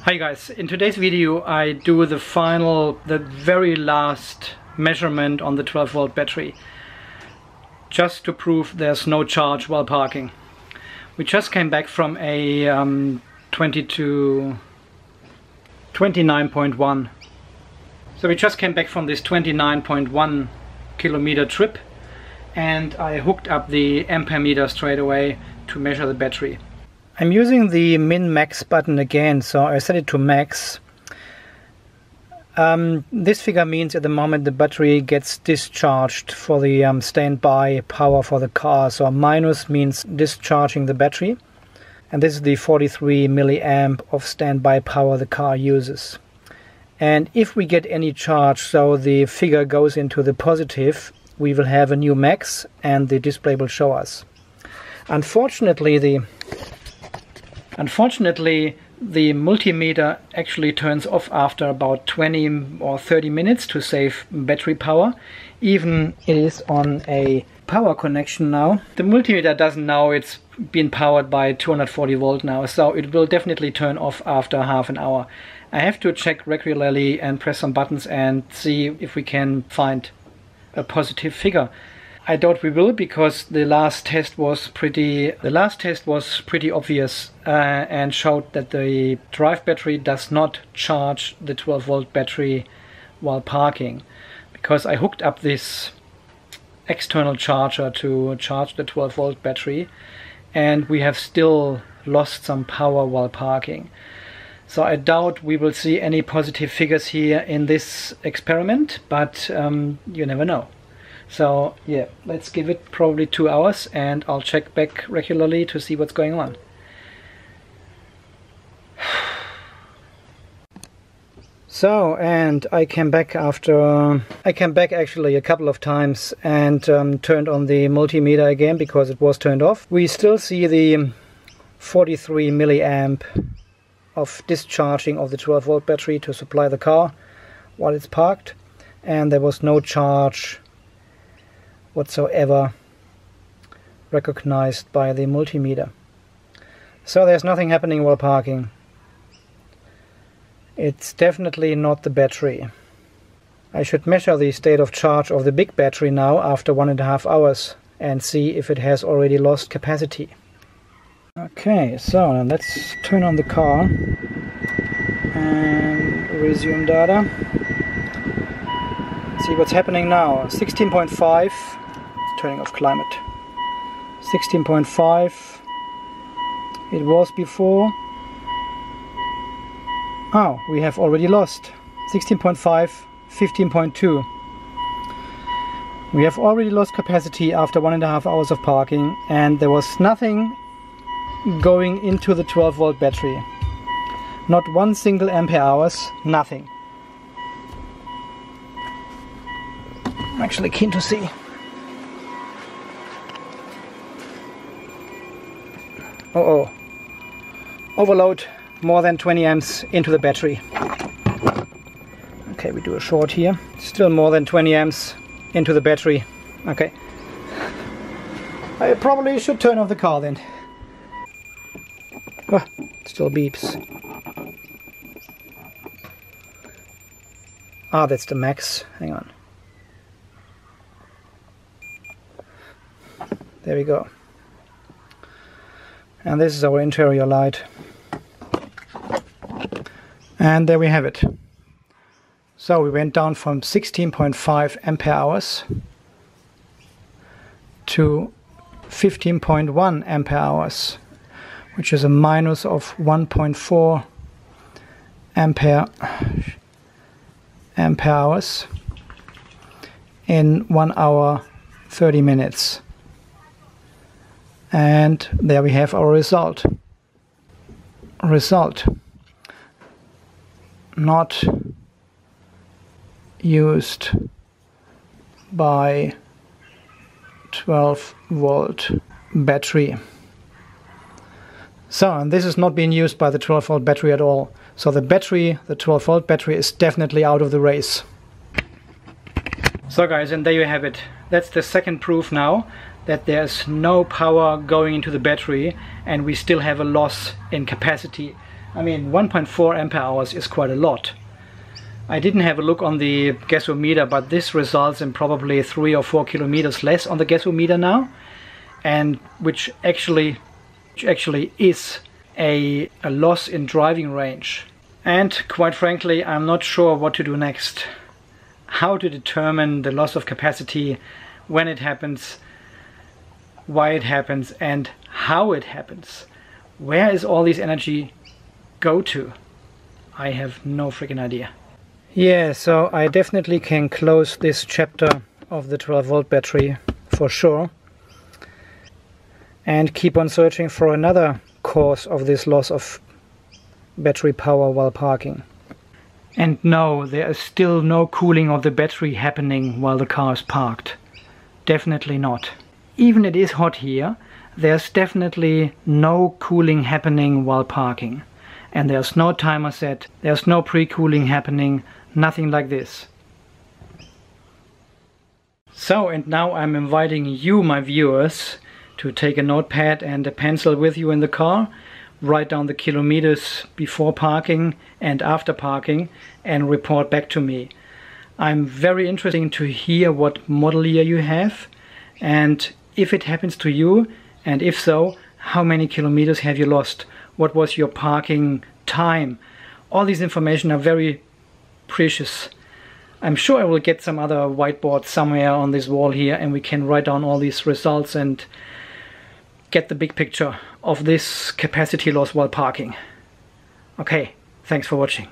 Hi guys, in today's video I do the very last measurement on the 12 volt battery, just to prove there's no charge while parking. We just came back from a 29.1. So we just came back from this 29.1 kilometer trip, and I hooked up the ampere meter straight away to measure the battery. I'm using the min-max button again, so I set it to max. This figure means at the moment the battery gets discharged for the standby power for the car. So minus means discharging the battery, and this is the 43 milliamp of standby power the car uses. And if we get any charge, so the figure goes into the positive, we will have a new max and the display will show us. Unfortunately, the multimeter actually turns off after about 20 or 30 minutes to save battery power. Even it is on a power connection now. The multimeter doesn't know it's been powered by 240 volt now, so it will definitely turn off after half an hour. I have to check regularly and press some buttons and see if we can find a positive figure. I doubt we will, because the last test was pretty obvious and showed that the drive battery does not charge the 12 volt battery while parking, because I hooked up this external charger to charge the 12 volt battery and we have still lost some power while parking. So I doubt we will see any positive figures here in this experiment, but you never know. So yeah, let's give it probably 2 hours and I'll check back regularly to see what's going on. So, and I came back actually a couple of times and turned on the multimeter again because it was turned off. We still see the 43 milliamp of discharging of the 12 volt battery to supply the car while it's parked, and there was no charge whatsoever recognized by the multimeter. So there's nothing happening while parking. It's definitely not the battery. I should measure the state of charge of the big battery now after 1.5 hours and see if it has already lost capacity. Okay, so let's turn on the car and resume data. See what's happening now. 16.5. Turning off climate. 16.5. It was before. Oh, we have already lost. 16.5, 15.2. We have already lost capacity after 1.5 hours of parking, and there was nothing going into the 12 volt battery. Not one single ampere hours, nothing. I'm actually keen to see. Uh-oh. Overload more than 20 amps into the battery. Okay, we do a short here. Still more than 20 amps into the battery. Okay. I probably should turn off the car then. Oh, it still beeps. Ah, that's the max. Hang on. There we go. And this is our interior light. And there we have it. So we went down from 16.5 ampere hours to 15.1 ampere hours, which is a minus of 1.4 ampere hours in 1 hour 30 minutes. And there we have our result. Not used by 12 volt battery. So, and this is not being used by the 12 volt battery at all. So the battery, the 12 volt battery, is definitely out of the race. So guys, and there you have it. That's the second proof now that there's no power going into the battery and we still have a loss in capacity. I mean, 1.4 ampere hours is quite a lot. I didn't have a look on the gasometer, but this results in probably 3 or 4 kilometers less on the gasometer now, and which actually is a loss in driving range. And quite frankly, I'm not sure what to do next. How to determine the loss of capacity, when it happens, why it happens, and how it happens. Where is all this energy go to? I have no freaking idea. Yeah, so I definitely can close this chapter of the 12-volt battery for sure, and keep on searching for another cause of this loss of battery power while parking. And no, there is still no cooling of the battery happening while the car is parked. Definitely not. Even it is hot here, there's definitely no cooling happening while parking. And there's no timer set, there's no pre-cooling happening, nothing like this. So, and now I'm inviting you, my viewers, to take a notepad and a pencil with you in the car, write down the kilometers before parking and after parking, and report back to me. I'm very interested to hear what model year you have, and if it happens to you, and if so, how many kilometers have you lost? What was your parking time? All these information are very precious. I'm sure I will get some other whiteboard somewhere on this wall here, and we can write down all these results and get the big picture of this capacity loss while parking. Okay, thanks for watching.